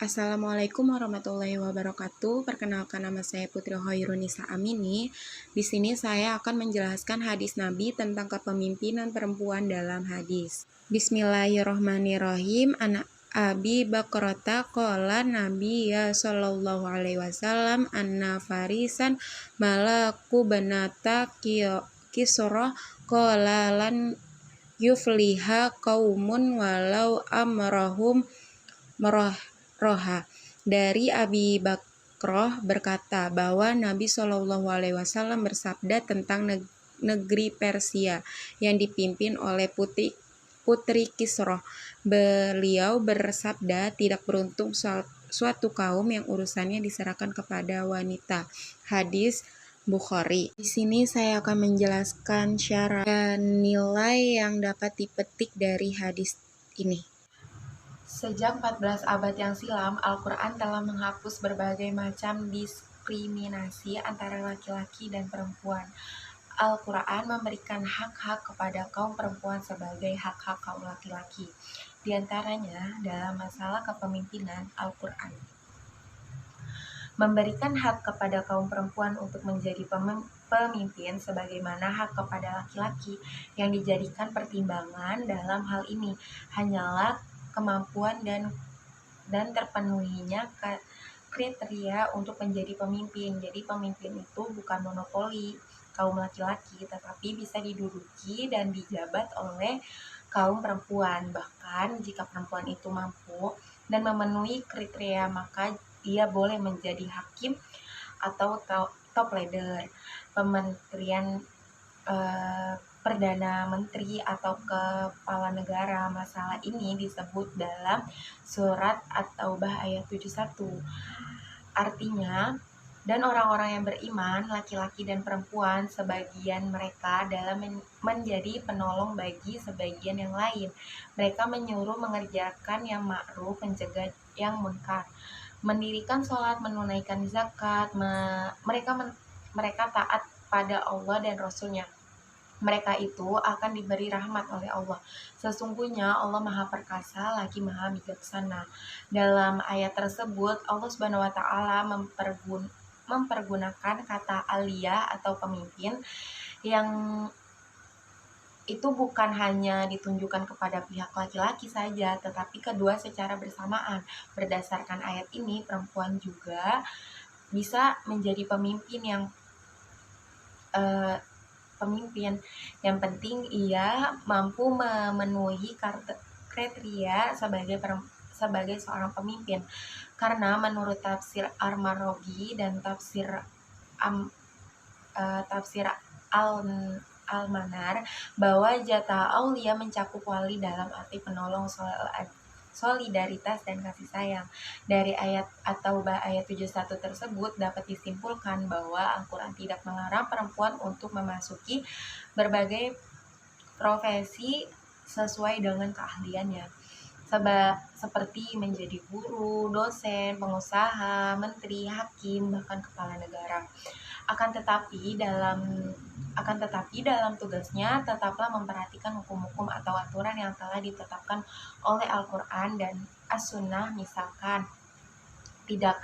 Assalamualaikum warahmatullahi wabarakatuh. Perkenalkan, nama saya Putri Hoirunisa Amini. Di sini saya akan menjelaskan hadis Nabi tentang kepemimpinan perempuan dalam hadis. Bismillahirrohmanirrohim. Anak Abi Bakrota qala Nabiya sallallahu alaihi wasallam anna farisan malaku banata kisra qala lan yufliha qaumun walau amrahum Roha. Dari Abi Bakroh berkata bahwa Nabi Shallallahu Alaihi Wasallam bersabda tentang negeri Persia yang dipimpin oleh Putri Kisroh. Beliau bersabda, tidak beruntung suatu kaum yang urusannya diserahkan kepada wanita. Hadis Bukhari. Di sini saya akan menjelaskan syarat dan nilai yang dapat dipetik dari hadis ini. Sejak 14 abad yang silam, Al-Quran telah menghapus berbagai macam diskriminasi antara laki-laki dan perempuan. Al-Quran memberikan hak-hak kepada kaum perempuan sebagai hak-hak kaum laki-laki. Di antaranya, dalam masalah kepemimpinan, Al-Quran memberikan hak kepada kaum perempuan untuk menjadi pemimpin sebagaimana hak kepada laki-laki. Yang dijadikan pertimbangan dalam hal ini hanyalah kemampuan dan terpenuhinya kriteria untuk menjadi pemimpin. Jadi pemimpin itu bukan monopoli kaum laki-laki, tetapi bisa diduduki dan dijabat oleh kaum perempuan. Bahkan jika perempuan itu mampu dan memenuhi kriteria, maka ia boleh menjadi hakim atau top leader, Kementerian Perdana Menteri atau Kepala Negara. Masalah ini disebut dalam surat At-Taubah ayat 71. Artinya, dan orang-orang yang beriman, laki-laki dan perempuan, sebagian mereka dalam menjadi penolong bagi sebagian yang lain. Mereka menyuruh mengerjakan yang ma'ruf, mencegah yang munkar, mendirikan sholat, menunaikan zakat. Mereka taat pada Allah dan Rasul-Nya. Mereka itu akan diberi rahmat oleh Allah. Sesungguhnya Allah Maha Perkasa lagi Maha Bijaksana. Dalam ayat tersebut, Allah Subhanahu wa Ta'ala mempergunakan kata aliyah atau pemimpin yang itu bukan hanya ditunjukkan kepada pihak laki-laki saja, tetapi kedua secara bersamaan. Berdasarkan ayat ini, perempuan juga bisa menjadi pemimpin yang penting ia mampu memenuhi kriteria sebagai seorang pemimpin. Karena menurut tafsir Ar-Maroghi dan tafsir Al-Manar, bahwa jatah aulia mencakup wali dalam arti penolong, solidaritas dan kasih sayang. Dari ayat At-Taubah ayat 71 tersebut dapat disimpulkan bahwa Al-Quran tidak melarang perempuan untuk memasuki berbagai profesi sesuai dengan keahliannya, seperti menjadi guru, dosen, pengusaha, menteri, hakim, bahkan kepala negara. Akan tetapi dalam tugasnya tetaplah memperhatikan hukum-hukum atau aturan yang telah ditetapkan oleh Al-Quran dan As-Sunnah. Misalkan tidak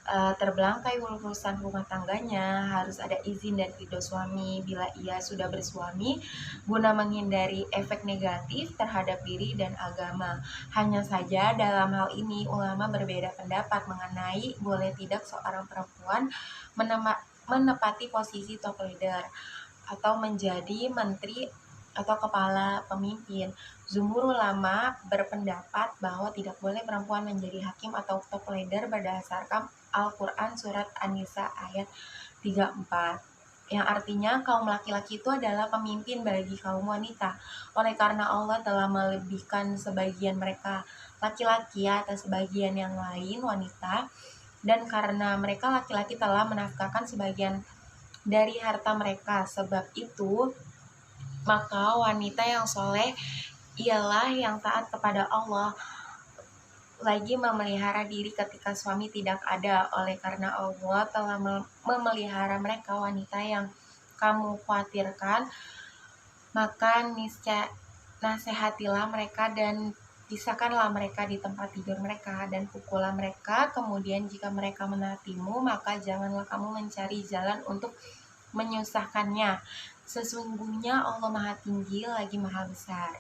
terbelangkai urusan rumah tangganya, harus ada izin dan ridho suami bila ia sudah bersuami, guna menghindari efek negatif terhadap diri dan agama. Hanya saja dalam hal ini ulama berbeda pendapat mengenai boleh tidak seorang perempuan menepati posisi top leader atau menjadi menteri atau kepala pemimpin. Jumhur ulama berpendapat bahwa tidak boleh perempuan menjadi hakim atau top leader berdasarkan Al-Quran surat An-Nisa ayat 34, yang artinya kaum laki-laki itu adalah pemimpin bagi kaum wanita. Oleh karena Allah telah melebihkan sebagian mereka laki-laki atas sebagian yang lain wanita, dan karena mereka laki-laki telah menafkahkan sebagian dari harta mereka. Sebab itu, maka wanita yang soleh ialah yang taat kepada Allah, lagi memelihara diri ketika suami tidak ada. Oleh karena Allah telah memelihara mereka, wanita yang kamu khawatirkan, maka niscaya nasihatilah mereka dan Pisahkanlah mereka di tempat tidur mereka dan pukullah mereka. Kemudian jika mereka menaatimu, maka janganlah kamu mencari jalan untuk menyusahkannya. Sesungguhnya Allah Maha Tinggi lagi Maha Besar.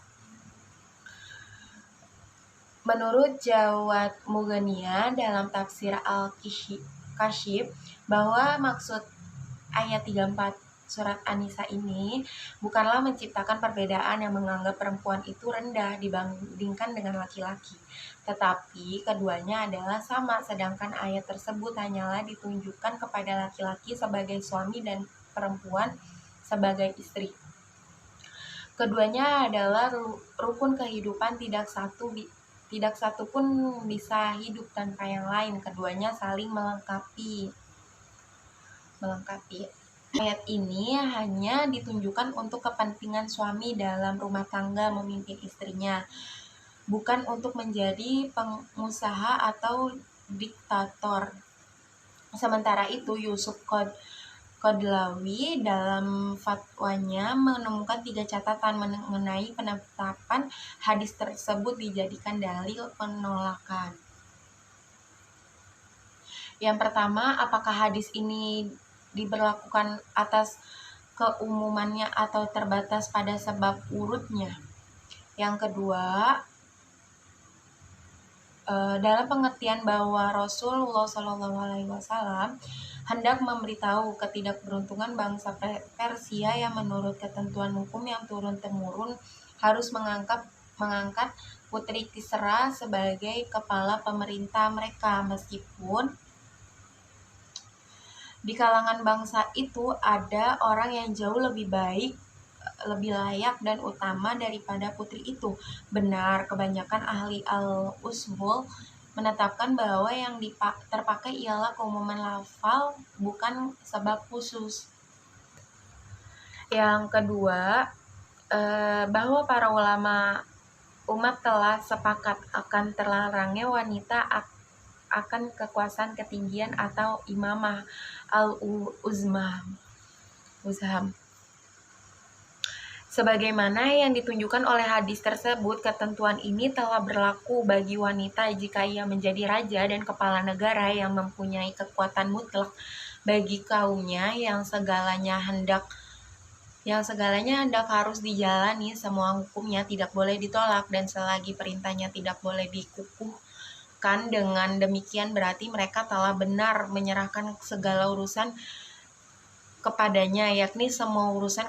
Menurut Jawad Mughniya dalam tafsir Al-Kashif bahwa maksud ayat 34 surat An-Nisa ini bukanlah menciptakan perbedaan yang menganggap perempuan itu rendah dibandingkan dengan laki-laki, tetapi keduanya adalah sama, sedangkan ayat tersebut hanyalah ditunjukkan kepada laki-laki sebagai suami dan perempuan sebagai istri. Keduanya adalah rukun kehidupan, tidak satu pun bisa hidup tanpa yang lain. Keduanya saling melengkapi. Ayat ini hanya ditunjukkan untuk kepentingan suami dalam rumah tangga memimpin istrinya, bukan untuk menjadi pengusaha atau diktator. Sementara itu, Yusuf Qadlawi dalam fatwanya menemukan 3 catatan mengenai penetapan hadis tersebut dijadikan dalil penolakan. Yang pertama, apakah hadis ini diberlakukan atas keumumannya atau terbatas pada sebab urutnya? Yang kedua, dalam pengertian bahwa Rasulullah SAW hendak memberitahu ketidakberuntungan bangsa Persia yang menurut ketentuan hukum yang turun-temurun harus mengangkat Putri Kisra sebagai kepala pemerintah mereka, meskipun di kalangan bangsa itu ada orang yang jauh lebih baik, lebih layak dan utama daripada putri itu. Benar, kebanyakan ahli al-usul menetapkan bahwa yang terpakai ialah keumuman lafal, bukan sebab khusus. Yang kedua, bahwa para ulama umat telah sepakat akan terlarangnya wanita akan kekuasaan ketinggian atau imamah al-uzham, sebagaimana yang ditunjukkan oleh hadis tersebut. Ketentuan ini telah berlaku bagi wanita jika ia menjadi raja dan kepala negara yang mempunyai kekuatan mutlak bagi kaumnya, yang segalanya hendak harus dijalani, semua hukumnya tidak boleh ditolak, dan selagi perintahnya tidak boleh dikukuhkan. Dengan demikian berarti mereka telah benar menyerahkan segala urusan kepadanya, yakni semua urusan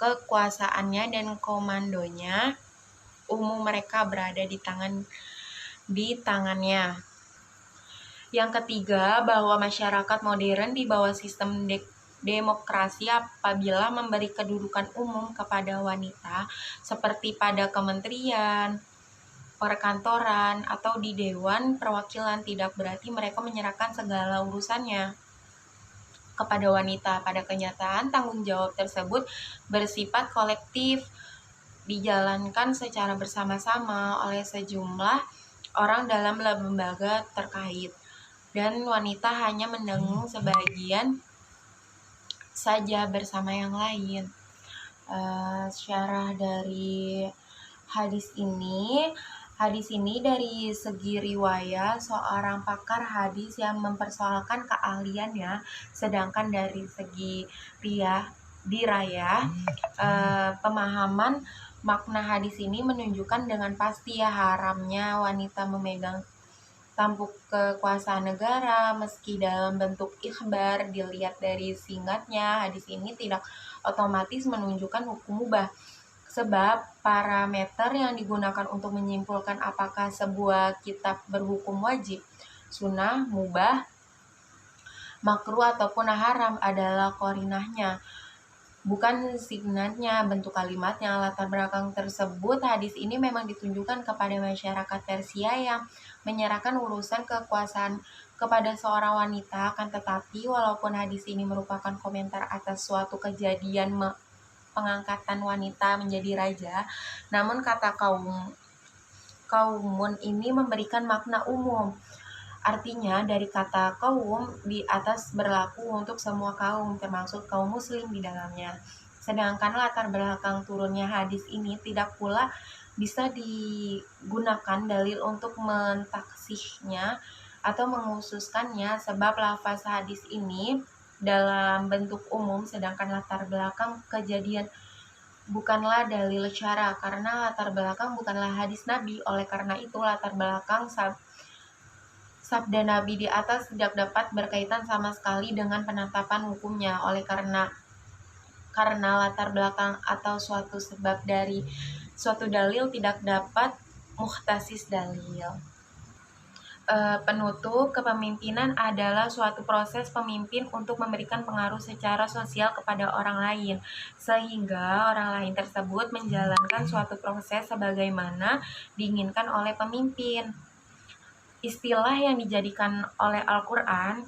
kekuasaannya dan komandonya umum mereka berada di tangannya. Yang ketiga, bahwa masyarakat modern di bawah sistem demokrasi apabila memberi kedudukan umum kepada wanita seperti pada kementerian, perkantoran, atau di Dewan Perwakilan, tidak berarti mereka menyerahkan segala urusannya kepada wanita. Pada kenyataan, tanggung jawab tersebut bersifat kolektif, dijalankan secara bersama-sama oleh sejumlah orang dalam lembaga terkait, dan wanita hanya mendengung sebagian saja bersama yang lain. Syarah dari hadis ini dari segi riwayat seorang pakar hadis yang mempersoalkan keahliannya, sedangkan dari segi dirayah pemahaman makna hadis ini menunjukkan dengan pasti haramnya wanita memegang tampuk kekuasaan negara meski dalam bentuk ikhbar. Dilihat dari singkatnya, hadis ini tidak otomatis menunjukkan hukum mubah, sebab parameter yang digunakan untuk menyimpulkan apakah sebuah kitab berhukum wajib, sunnah, mubah, makruh ataupun haram adalah qarinahnya, bukan signatnya, bentuk kalimatnya. Latar belakang tersebut, hadis ini memang ditunjukkan kepada masyarakat Persia yang menyerahkan urusan kekuasaan kepada seorang wanita. Akan tetapi, walaupun hadis ini merupakan komentar atas suatu kejadian pengangkatan wanita menjadi raja, namun kata kaumun ini memberikan makna umum. Artinya, dari kata kaum di atas berlaku untuk semua kaum, termasuk kaum muslim di dalamnya. Sedangkan latar belakang turunnya hadis ini tidak pula bisa digunakan dalil untuk mentaksihnya atau menghususkannya, sebab lafaz hadis ini dalam bentuk umum, sedangkan latar belakang kejadian bukanlah dalil syara, karena latar belakang bukanlah hadis Nabi. Oleh karena itu, latar belakang sabda Nabi di atas tidak dapat berkaitan sama sekali dengan penetapan hukumnya. Oleh karena latar belakang atau suatu sebab dari suatu dalil tidak dapat mukhtasis dalil. Penutup, kepemimpinan adalah suatu proses pemimpin untuk memberikan pengaruh secara sosial kepada orang lain, sehingga orang lain tersebut menjalankan suatu proses sebagaimana diinginkan oleh pemimpin. Istilah yang dijadikan oleh Al-Quran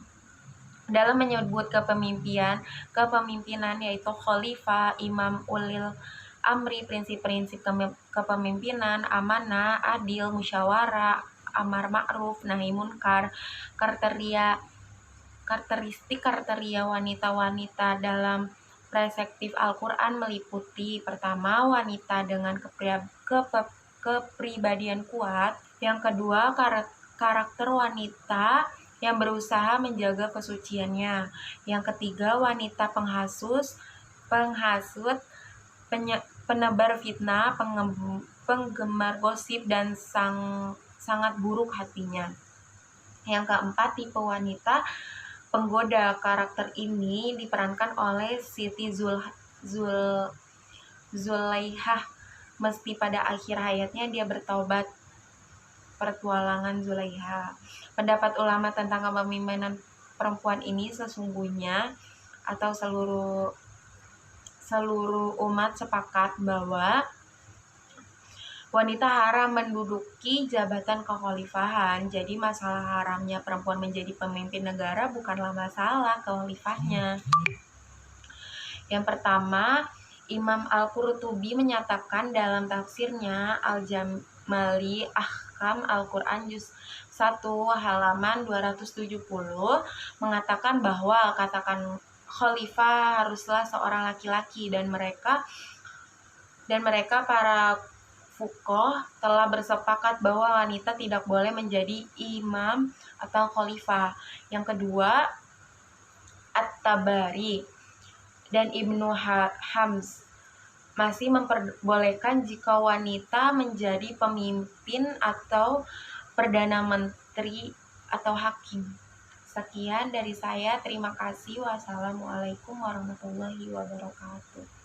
dalam menyebut kepemimpinan yaitu khalifah, imam ulil amri, prinsip-prinsip kepemimpinan, amanah, adil, musyawarah, amar ma'ruf, nahi munkar. Karakteristik wanita-wanita dalam perspektif Al-Quran meliputi: pertama, wanita dengan kepribadian kuat; yang kedua, karakter wanita yang berusaha menjaga kesuciannya; yang ketiga, wanita penghasut, penebar fitnah, penggemar gosip, dan sangat buruk hatinya; yang keempat, tipe wanita penggoda. Karakter ini diperankan oleh Siti Zulaihah, meski pada akhir hayatnya dia bertaubat. Petualangan Zulaihah. Pendapat ulama tentang kepemimpinan perempuan ini sesungguhnya atau seluruh umat sepakat bahwa wanita haram menduduki jabatan kekhalifahan. Jadi masalah haramnya perempuan menjadi pemimpin negara bukanlah masalah kekhalifahnya. Yang pertama, Imam Al-Qurtubi menyatakan dalam tafsirnya Al-Jamali Ahkam Al-Quran Juz 1 halaman 270 mengatakan bahwa katakan khalifah haruslah seorang laki-laki, dan mereka para fuqaha telah bersepakat bahwa wanita tidak boleh menjadi imam atau khalifah. Yang kedua, At-Tabari dan Ibnu Hams masih memperbolehkan jika wanita menjadi pemimpin atau perdana menteri atau hakim. Sekian dari saya, terima kasih. Wassalamualaikum warahmatullahi wabarakatuh.